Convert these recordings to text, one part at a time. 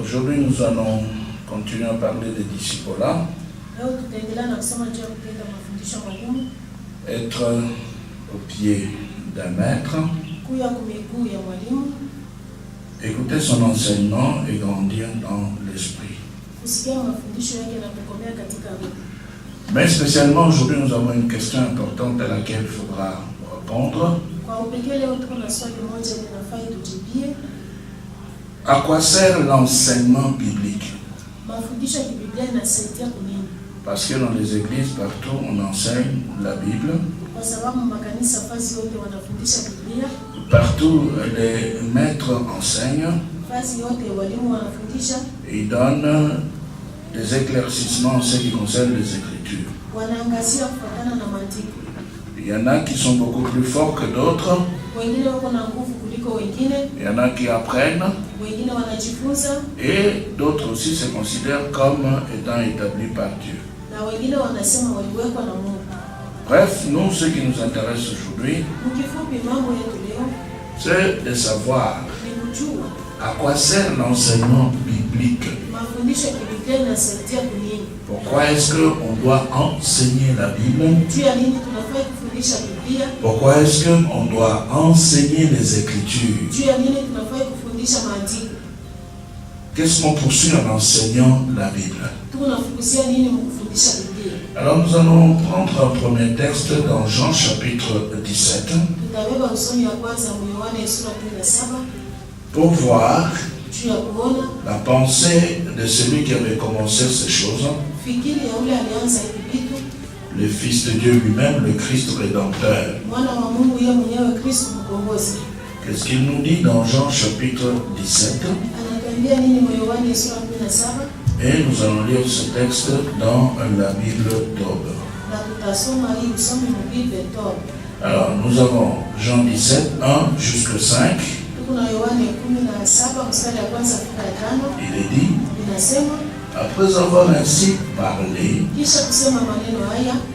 Aujourd'hui, nous allons continuer à parler des disciples-là. Être au pied d'un maître. Écouter son enseignement et grandir dans l'esprit. Mais spécialement aujourd'hui, nous avons une question importante à laquelle il faudra répondre. À quoi sert l'enseignement biblique? Parce que dans les églises, partout, on enseigne la Bible. Partout, les maîtres enseignent. Ils donnent des éclaircissements en ce qui concerne les Écritures. Il y en a qui sont beaucoup plus forts que d'autres. Il y en a qui apprennent. Et d'autres aussi se considèrent comme étant établis par Dieu. Bref, nous, ce qui nous intéresse aujourd'hui, c'est de savoir à quoi sert l'enseignement biblique. Pourquoi est-ce qu'on doit enseigner la Bible? Pourquoi est-ce qu'on doit enseigner les Écritures? Qu'est-ce qu'on poursuit en enseignant la Bible? Alors nous allons prendre un premier texte dans Jean chapitre 17 pour voir la pensée de celui qui avait commencé ces choses, le Fils de Dieu lui-même, le Christ rédempteur. Qu'est-ce qu'il nous dit dans Jean chapitre 17? Et nous allons lire ce texte dans la Bible d'Aube. Alors nous avons Jean 17, 1 jusqu'à 5. Il est dit: après avoir ainsi parlé,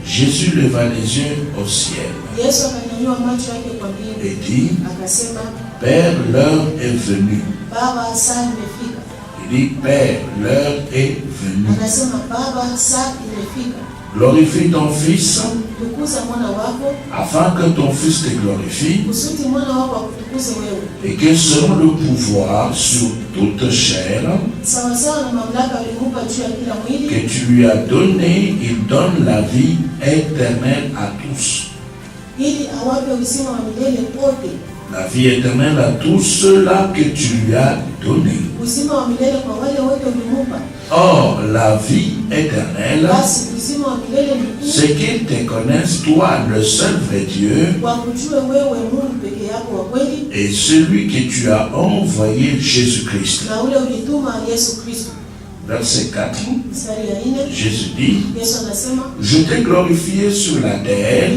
Jésus leva les yeux au ciel et dit: Père, l'heure est venue. Il dit: Père, l'heure est venue. Glorifie ton Fils, afin que ton Fils te glorifie, et que selon le pouvoir sur toute chair que tu lui as donné, il donne la vie éternelle à tous. La vie éternelle à tous ceux-là que tu lui as donné. Or, la vie éternelle, c'est qu'ils te connaissent, toi, le seul vrai Dieu, et celui que tu as envoyé, Jésus-Christ. Verset 4, Jésus dit: je t'ai glorifié sur la terre,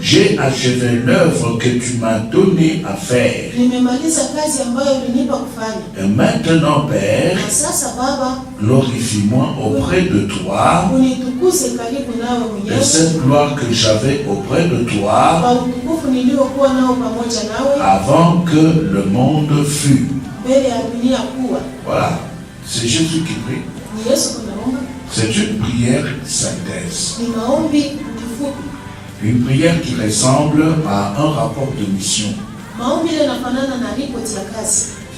j'ai achevé l'œuvre que tu m'as donné à faire. Et maintenant, Père, glorifie-moi auprès de toi de cette gloire que j'avais auprès de toi avant que le monde fût. Voilà. C'est Jésus qui prie. C'est une prière synthèse. Une prière qui ressemble à un rapport de mission.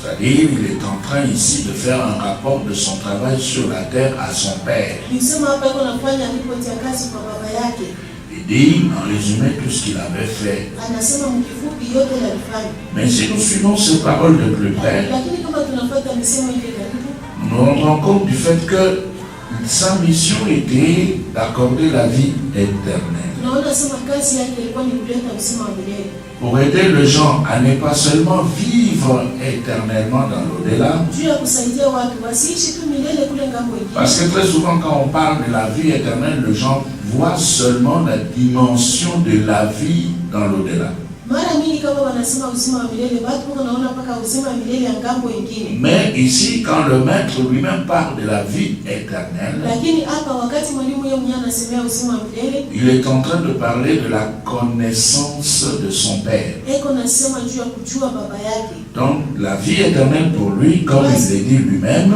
C'est-à-dire, il est en train ici de faire un rapport de son travail sur la terre à son Père. Il dit, en résumé, tout ce qu'il avait fait. Mais si nous suivons ces paroles de plus près, nous nous rendons compte du fait que sa mission était d'accorder la vie éternelle. Pour aider les gens à ne pas seulement vivre éternellement dans l'au-delà. Parce que très souvent quand on parle de la vie éternelle, les gens voient seulement la dimension de la vie dans l'au-delà. Mais ici, quand le maître lui-même parle de la vie éternelle, il est en train de parler de la connaissance de son Père. Donc, la vie éternelle pour lui, comme il l'a dit lui-même,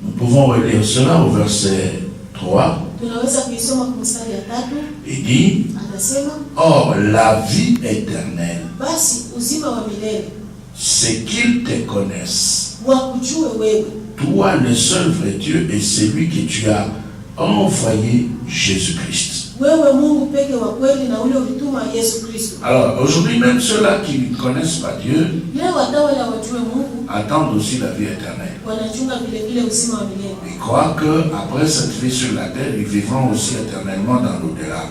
nous pouvons relire cela au verset 3. Il dit, or la vie éternelle, c'est qu'ils te connaissent, toi le seul vrai Dieu et celui que tu as envoyé, Jésus-Christ. Alors aujourd'hui, même ceux-là qui ne connaissent pas Dieu attendent aussi la vie éternelle. Ils croient qu'après cette vie sur la terre, ils vivront aussi éternellement dans l'au-delà.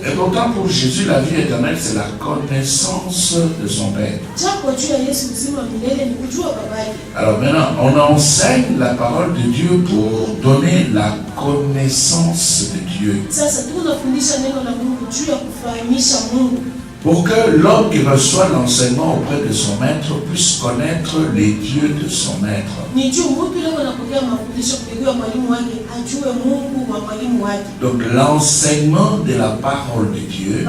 Et pourtant pour Jésus, la vie éternelle, c'est la connaissance de son Père. Alors maintenant, on enseigne la parole de Dieu pour donner la connaissance de Dieu. Pour que l'homme qui reçoit l'enseignement auprès de son maître puisse connaître les dieux de son maître. Donc l'enseignement de la parole de Dieu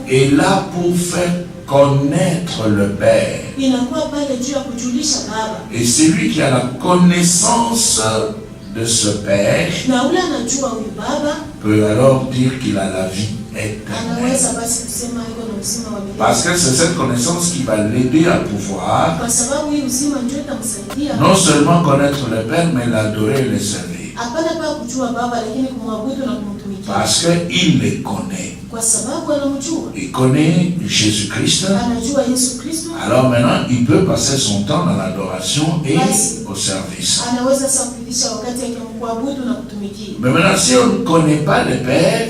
est là pour faire connaître le Père. Et celui qui a la connaissance de ce Père peut alors dire qu'il a la vie éternelle. Parce que c'est cette connaissance qui va l'aider à pouvoir non seulement connaître le Père, mais l'adorer et le servir. Parce qu'il les connaît. Il connaît Jésus-Christ. Alors maintenant, il peut passer son temps dans l'adoration et au service. Mais maintenant, si on ne connaît pas le Père,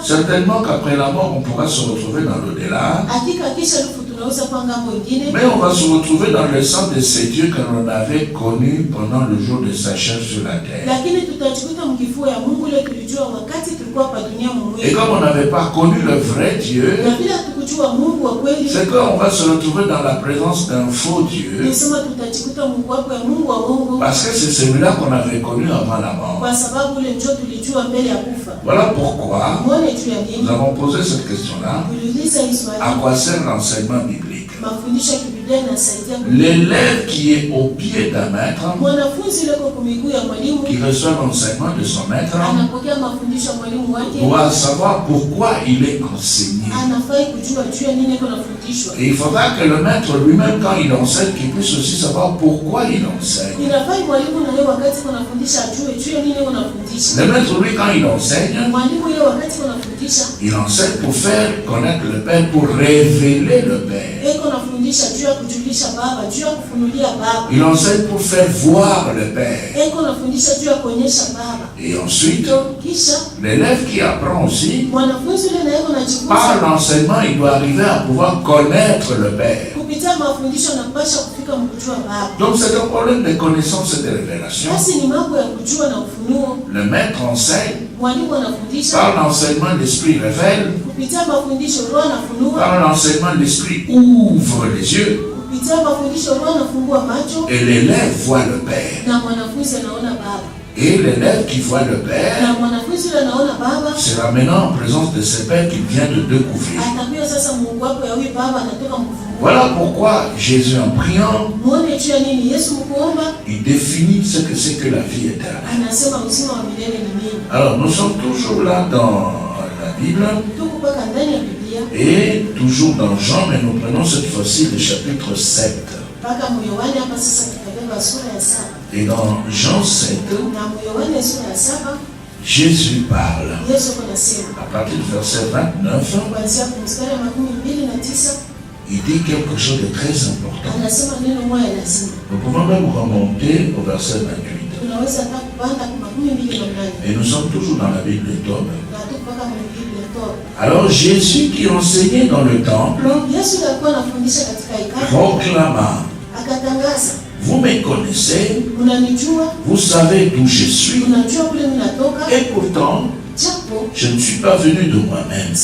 certainement qu'après la mort, on pourra se retrouver dans l'au-delà. Mais on va se retrouver dans le sang de ces dieux que l'on avait connus pendant le jour de sa chair sur la terre. Et comme on n'avait pas connu le vrai Dieu, c'est qu'on va se retrouver dans la présence d'un faux Dieu. Parce que c'est celui-là qu'on avait connu avant la mort. Voilà pourquoi nous avons posé cette question-là. À quoi sert l'enseignement biblique? L'élève qui est au pied d'un maître, qui reçoit l'enseignement de son maître, doit savoir pourquoi il est enseigné. Et il faudra que le maître lui-même, quand il enseigne, qu'il puisse aussi savoir pourquoi il enseigne. Le maître, lui, quand il enseigne pour faire connaître le Père, pour révéler le Père. Il enseigne pour faire voir le Père. Et ensuite, l'élève qui apprend aussi, par l'enseignement, il doit arriver à pouvoir connaître le Père. Donc c'est un problème de connaissance et de révélation. Le maître enseigne. Par l'enseignement, l'Esprit révèle. Par l'enseignement, l'Esprit ouvre les yeux. Et l'élève voit le Père. Et l'élève qui voit le Père sera maintenant en présence de ce Père qu'il vient de découvrir. Voilà pourquoi Jésus, en priant, il définit ce que c'est que la vie éternelle. Alors nous sommes toujours là dans la Bible et toujours dans Jean, mais nous prenons cette fois-ci le chapitre 7. Et dans Jean 7, Jésus parle. À partir du verset 29, il dit quelque chose de très important. Nous pouvons même remonter au verset 28. Et nous sommes toujours dans la Bible de Tome. Alors Jésus qui enseignait dans le temple proclama: vous me connaissez, vous savez d'où je suis, et pourtant, je ne suis pas venu de moi-même.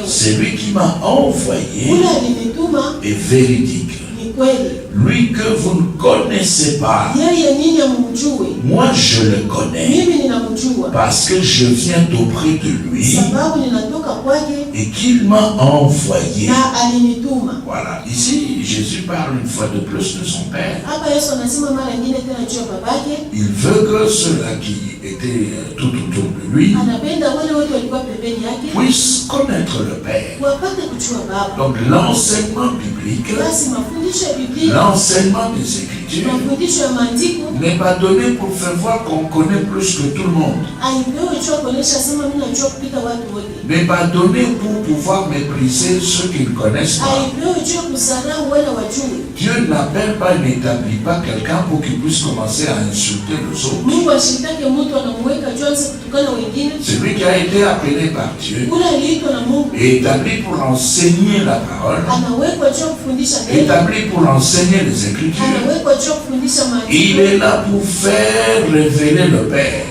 C'est lui qui m'a envoyé est véridique. Lui que vous ne connaissez pas, moi je le connais parce que je viens d'auprès de lui et qu'il m'a envoyé. Voilà, ici Jésus parle une fois de plus de son Père. Il veut que ceux-là qui étaient tout autour de lui puissent connaître le Père. Donc l'enseignement biblique, l'enseignement des Écritures n'est pas donné pour faire voir qu'on connaît plus que tout le monde. N'est pas donné pour pouvoir mépriser ceux qui ne connaissent pas. Dieu n'appelle pas et n'établit pas quelqu'un pour qu'il puisse commencer à insulter les autres. Celui qui a été appelé par Dieu est établi pour enseigner la parole, établi pour enseigner les Écritures. Il est là pour faire révéler le Père.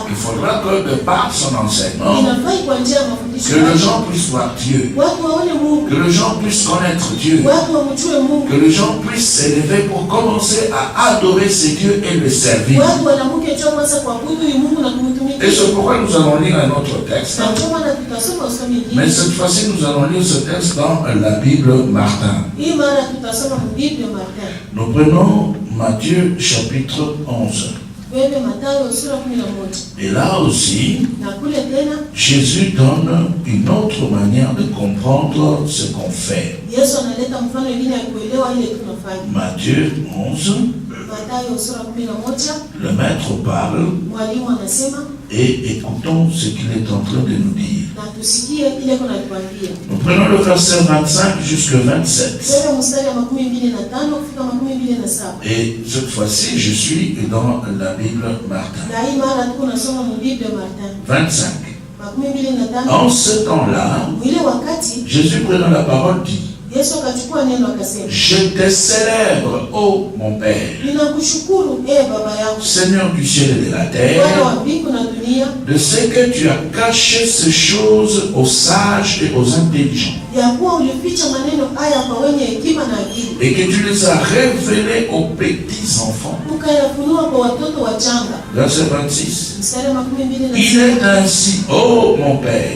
Il faudra que de par son enseignement, que les gens puissent voir Dieu, que les gens puissent connaître Dieu, que les gens puissent s'élever pour commencer à adorer ces dieux et le servir. Et c'est pourquoi nous allons lire un autre texte. Mais cette fois-ci, nous allons lire ce texte dans la Bible Martin. Nous prenons Matthieu chapitre 11. Et là aussi, Jésus donne une autre manière de comprendre ce qu'on fait. Matthieu 11, le maître parle et écoutons ce qu'il est en train de nous dire. Nous prenons le verset 25 jusqu'au 27. Et cette fois-ci, je suis dans la Bible Martin. 25. En ce temps-là, Jésus prenant la parole dit: je te célèbre, ô mon Père, Seigneur du ciel et de la terre, de ce que tu as caché ces choses aux sages et aux intelligents, et que tu les as révélées aux petits enfants. Verset 26. Il est ainsi, ô mon Père,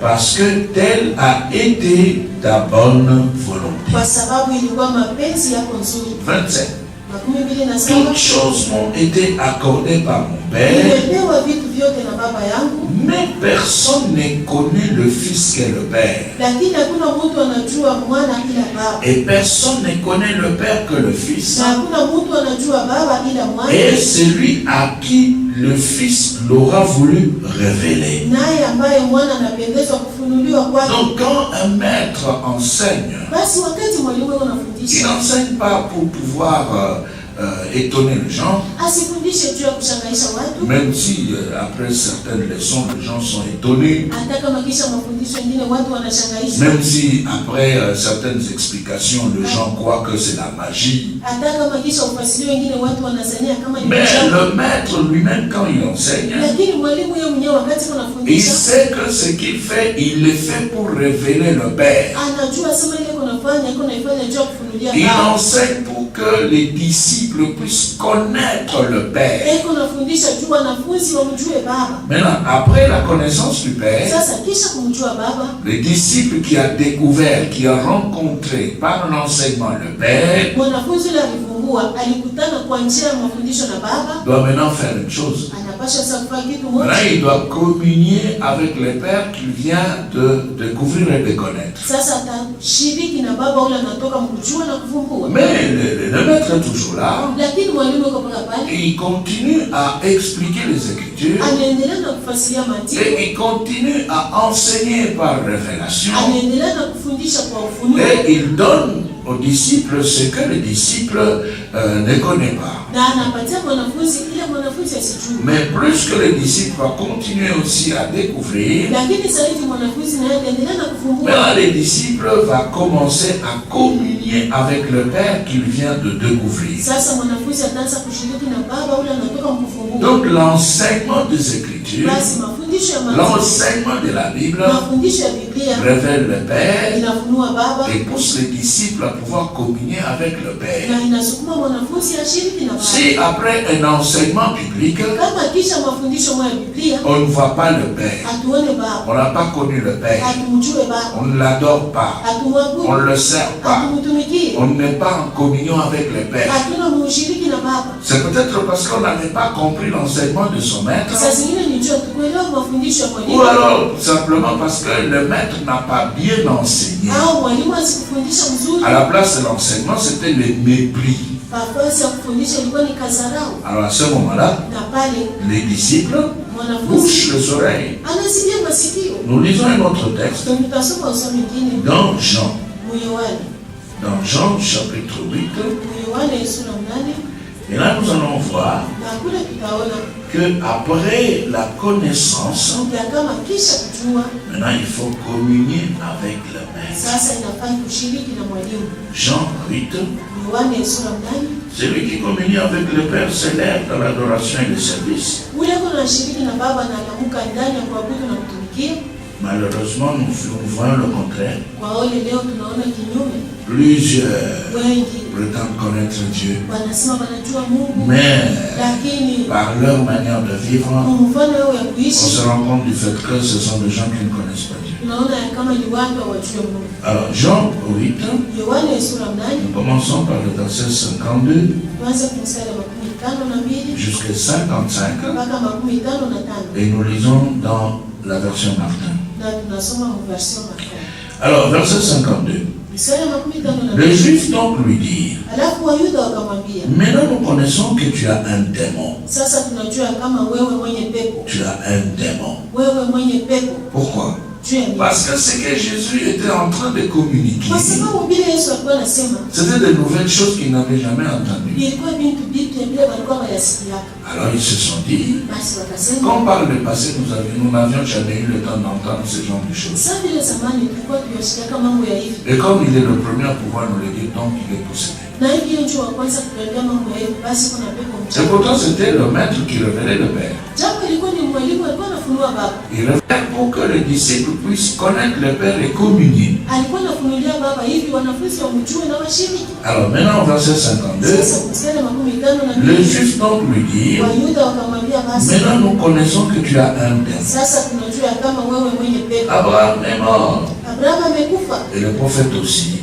parce que telle a été ta bonne volonté. 27. Toutes choses m'ont été accordées par mon Père, mais personne ne connaît le Fils qu'est le Père. Et personne ne connaît le Père que le Fils. Et celui à qui le Fils l'aura voulu révéler. Donc quand un maître enseigne, il n'enseigne pas pour pouvoir étonner les gens, même si après certaines leçons les gens sont étonnés, même si après certaines explications les gens croient que c'est la magie. Mais le maître lui-même, quand il enseigne, il sait que ce qu'il fait, il le fait pour révéler le Père. Il enseigne pour que les disciples puissent connaître le Père. Maintenant, après la connaissance du Père, le disciple qui a découvert, qui a rencontré par l'enseignement le Père, doit maintenant faire une chose. Là, il doit communier avec le Père qu'il vient de découvrir et de connaître. Mais le maître est toujours là. Et il continue à expliquer les Écritures. Et il continue à enseigner par révélation. Et il donne aux disciples ce que les disciples ne connaissent pas. Mais plus que les disciples vont continuer aussi à découvrir, maintenant les disciples vont commencer à communier avec le Père qu'il vient de découvrir. Donc l'enseignement des Écritures, l'enseignement de la Bible révèle le Père et pousse les disciples à pouvoir communier avec le Père. Si après un enseignement biblique, on ne voit pas le Père, on n'a pas connu le Père, on ne l'adore pas, on ne le sert pas, on n'est pas en communion avec le Père, c'est peut-être parce qu'on n'avait pas compris l'enseignement de son maître, ou alors simplement parce que le maître n'a pas bien enseigné. À la place de l'enseignement, c'était le mépris. Alors à ce moment-là, les disciples bouchent les oreilles. Nous lisons un autre texte dans Jean. Dans Jean chapitre 8. Et là nous allons voir que après la connaissance, maintenant il faut communier avec le Maître. Jean 8. Celui qui communie avec le Père s'élève dans l'adoration et le service. Malheureusement, nous voyons le contraire. Plusieurs prétendent connaître Dieu, mais par leur manière de vivre, on se rend compte du fait que ce sont des gens qui ne connaissent pas Dieu. Alors, Jean 8, nous commençons par le verset 52 jusqu'à 55, et nous lisons dans la version Martin. Alors, verset 52. Les Juifs donc lui dirent, maintenant nous connaissons que tu as un démon. Tu as un démon. Pourquoi? Parce que ce que Jésus était en train de communiquer, c'était de nouvelles choses qu'ils n'avaient jamais entendues. Alors ils se sont dit, comme par le passé nous n'avions jamais eu le temps d'entendre ce genre de choses. Et comme il est le premier à pouvoir nous le dire, donc il est possédé. Et pourtant c'était le maître qui révélait le Père. Il révèle pour que les disciples puissent connaître le Père et communier. Alors maintenant au verset 52, les Juifs donc lui dirent, maintenant nous connaissons que tu as un démon. Abraham est mort. Et le prophète aussi.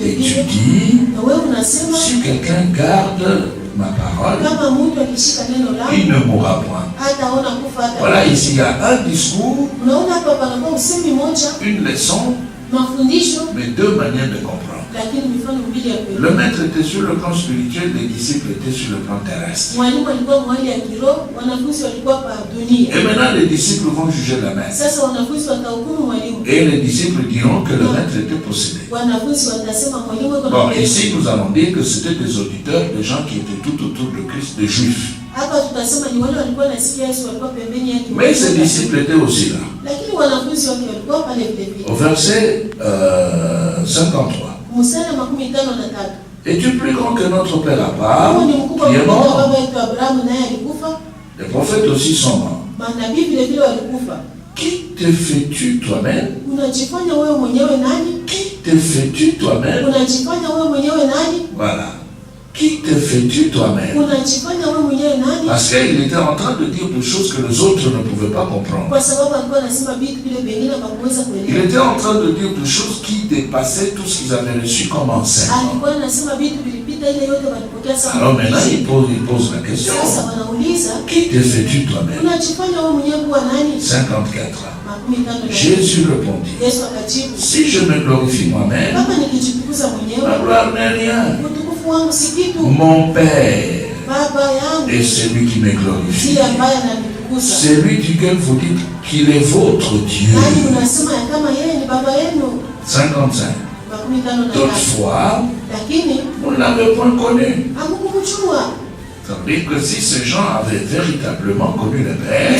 Et tu dis, si quelqu'un garde ma parole, il ne mourra point. Voilà, ici il y a un discours, une leçon, mais deux manières de comprendre. Le maître était sur le plan spirituel, les disciples étaient sur le plan terrestre. Et maintenant les disciples vont juger la maître. Et les disciples diront que le maître était possédé. Bon, ici nous allons dire que c'était des auditeurs, des gens qui étaient tout autour de Christ, des Juifs. Mais ces disciples étaient aussi là. Au verset 53. Es-tu plus grand que notre père Abraham, qui est mort? Les prophètes aussi sont morts. Qui te fais-tu toi-même? Qui te fais-tu toi-même? Voilà. Qui te fais-tu toi-même? Parce qu'il était en train de dire des choses que les autres ne pouvaient pas comprendre. Il était en train de dire des choses qui dépassaient tout ce qu'ils avaient reçu comme enseignement. Alors maintenant, il pose la question. Qui te fais-tu toi-même? 54. Jésus répondit, si je me glorifie moi-même, ma gloire n'est rien. Mon Père est celui qui me glorifie. Celui duquel vous dites qu'il est votre Dieu. 55. Toutefois, vous ne l'avez point connu. Tandis que si ces gens avaient véritablement connu le Père,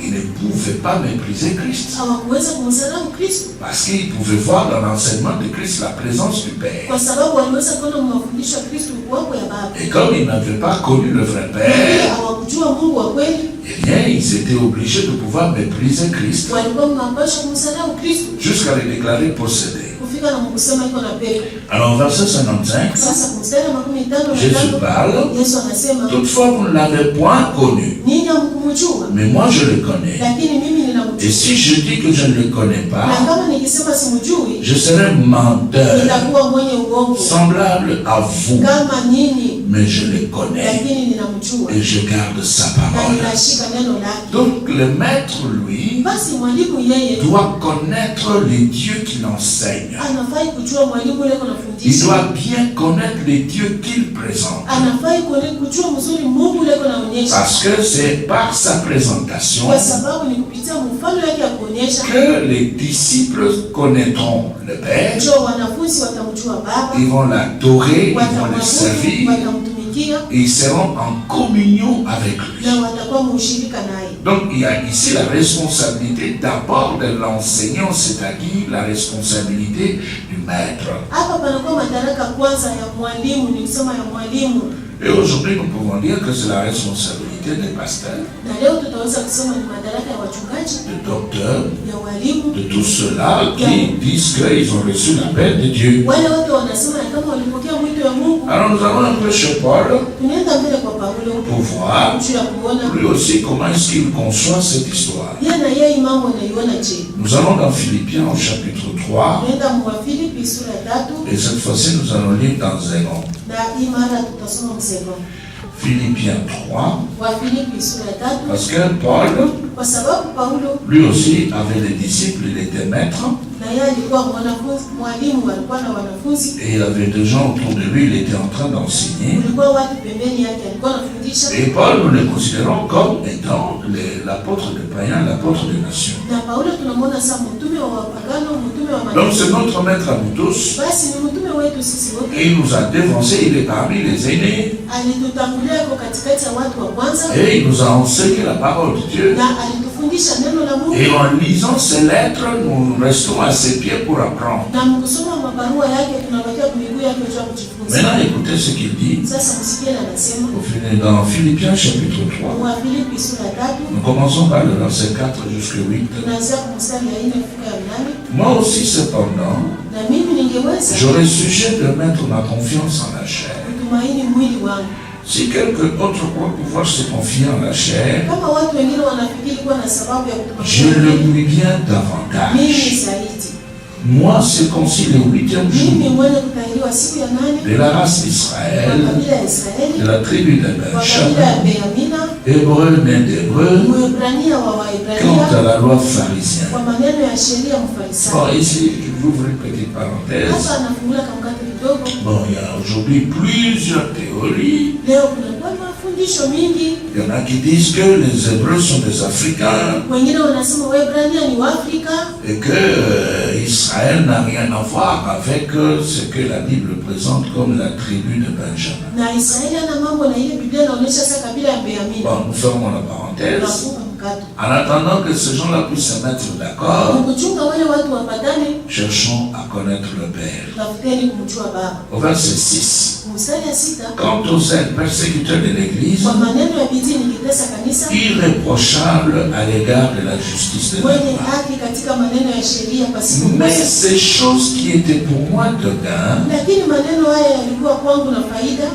ils ne pouvaient pas mépriser Christ. Parce qu'ils pouvaient voir dans l'enseignement de Christ la présence du Père. Et comme ils n'avaient pas connu le vrai Père, eh bien, ils étaient obligés de pouvoir mépriser Christ jusqu'à les déclarer possédés. Alors, verset 55, Jésus parle. Toutefois, vous ne l'avez point connu, mais moi je le connais. Et si je dis que je ne le connais pas, je serai menteur, semblable à vous, mais je le connais et je garde sa parole. Donc le maître, lui, doit connaître les dieux qu'il enseigne. Il doit bien connaître les dieux qu'il présente. Parce que c'est par sa présentation que les disciples connaîtront le Père. Ils vont l'adorer, ils vont le servir. Et ils seront en communion avec lui. Donc il y a ici la responsabilité d'abord de l'enseignant, c'est-à-dire la responsabilité du maître. Et aujourd'hui nous pouvons dire que c'est la responsabilité des pasteurs, des docteurs, de tous ceux-là qui disent qu'ils ont reçu l'appel de Dieu. Alors nous allons un peu chez Paul pour voir lui aussi comment est-ce qu'il conçoit cette histoire. Nous allons dans Philippiens au chapitre 3 et cette fois-ci nous allons lire dans Zénon. Philippiens 3, parce que Paul, lui aussi avait des disciples, il était maître. Et il avait des gens autour de lui, il était en train d'enseigner. Et Paul, nous le considérons comme étant l'apôtre des païens, l'apôtre des nations. Donc c'est notre maître à nous tous. Et il nous a dévancés, il est parmi les aînés. Et il nous a enseigné la parole de Dieu. Et en lisant ces lettres, nous restons à ses pieds pour apprendre. Maintenant, écoutez ce qu'il dit. Dans Philippiens chapitre 3. Nous commençons par le verset 4 jusqu'au 8. Moi aussi, cependant, j'aurais sujet de mettre ma confiance en la chair. Si quelqu'un autre croit pouvoir se confier en la chair, je le lui bien davantage. Moi, circoncis le 8e jour de la race d'Israël, de la tribu de Benjamin, hébreu né d'hébreu, quant à la loi pharisienne. Bon, ici, je vous ouvre une petite parenthèse. Bon, il y a aujourd'hui plusieurs théories. Il y en a qui disent que les Hébreux sont des Africains et que Israël n'a rien à voir avec ce que la Bible présente comme la tribu de Benjamin. Bon, nous fermons la parenthèse. En attendant que ces gens-là puissent se mettre d'accord, cherchons à connaître le Père. Au verset 6. Quant aux aides persécuteurs de l'Église, irréprochables à l'égard de la justice de Dieu. Mais ces choses qui étaient pour moi de gain,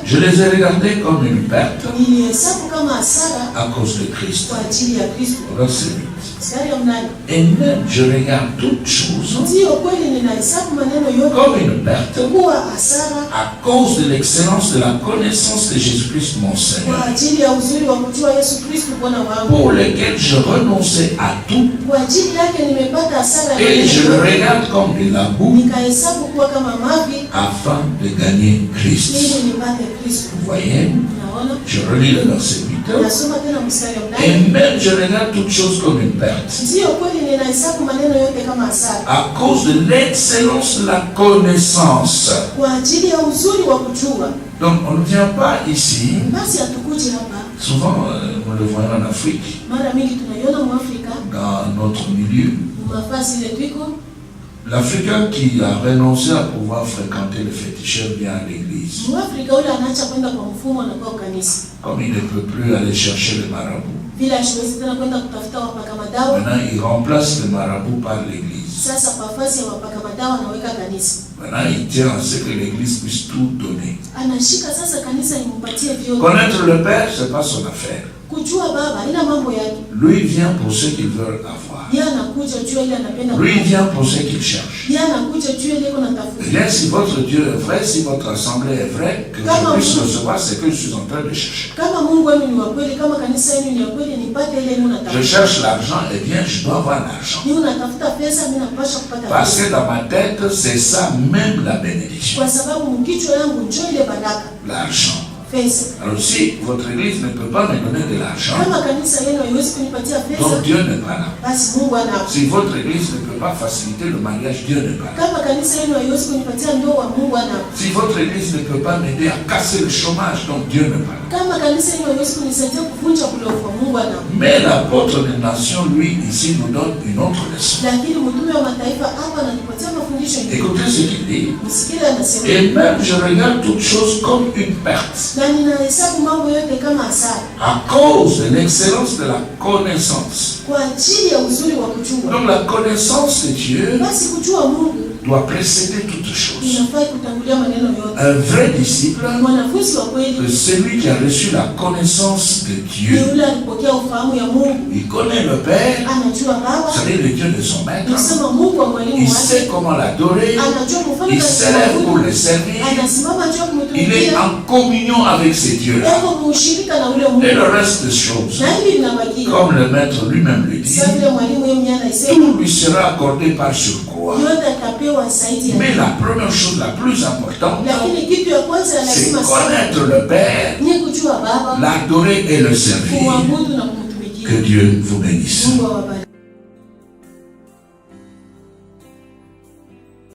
je les ai regardées comme une perte à cause de Christ. Verset 8. Et même je regarde toutes choses comme une perte à cause de l'excellence de la connaissance de Jésus-Christ mon Seigneur, pour lequel je renonçais à tout et je le regarde comme de la boue afin de gagner Christ. Vous voyez, je relis le verset 8. Et même je regarde toutes choses comme une perte. À cause de l'excellence de la connaissance. Donc on ne vient pas ici. Souvent, nous le voyons en Afrique. Dans notre milieu. L'Africain qui a renoncé à pouvoir fréquenter le féticheur vient à l'église. Comme il ne peut plus aller chercher le marabout. Maintenant, il remplace le marabout par l'église. Maintenant, il tient à ce que l'église puisse tout donner. Connaître le Père, ce n'est pas son affaire. Lui vient pour ce qu'il veut avoir. Lui vient pour ce qu'il cherche. Et bien, si votre Dieu est vrai, si votre assemblée est vraie, que je puisse recevoir ce que je suis en train de chercher. Je cherche l'argent, et bien, je dois avoir l'argent. Parce que dans ma tête, c'est ça même la bénédiction. L'argent. Alors si votre église ne peut pas me donner de l'argent, donc Dieu n'est pas là. Si votre église ne peut pas faciliter le mariage, Dieu n'est pas là. Si votre église ne peut pas m'aider à casser le chômage, donc Dieu n'est pas là. Mais l'apôtre des nations, lui, ici, nous donne une autre leçon. Écoutez ce qu'il dit. Et même je regarde toutes choses comme une perte. À cause de l'excellence de la connaissance. Donc la connaissance de Dieu doit précéder toutes choses. Un vrai disciple, celui qui a reçu la connaissance de Dieu, il connaît le Père, c'est-à-dire le Dieu de son maître, il sait comment l'adorer, il s'élève pour le servir, il est en communion avec ces dieux-là. Et le reste des choses, comme le maître lui-même le dit, tout lui sera accordé par surcroît. Mais la première chose la plus importante, c'est connaître le Père, l'adorer et le servir. Que Dieu vous bénisse.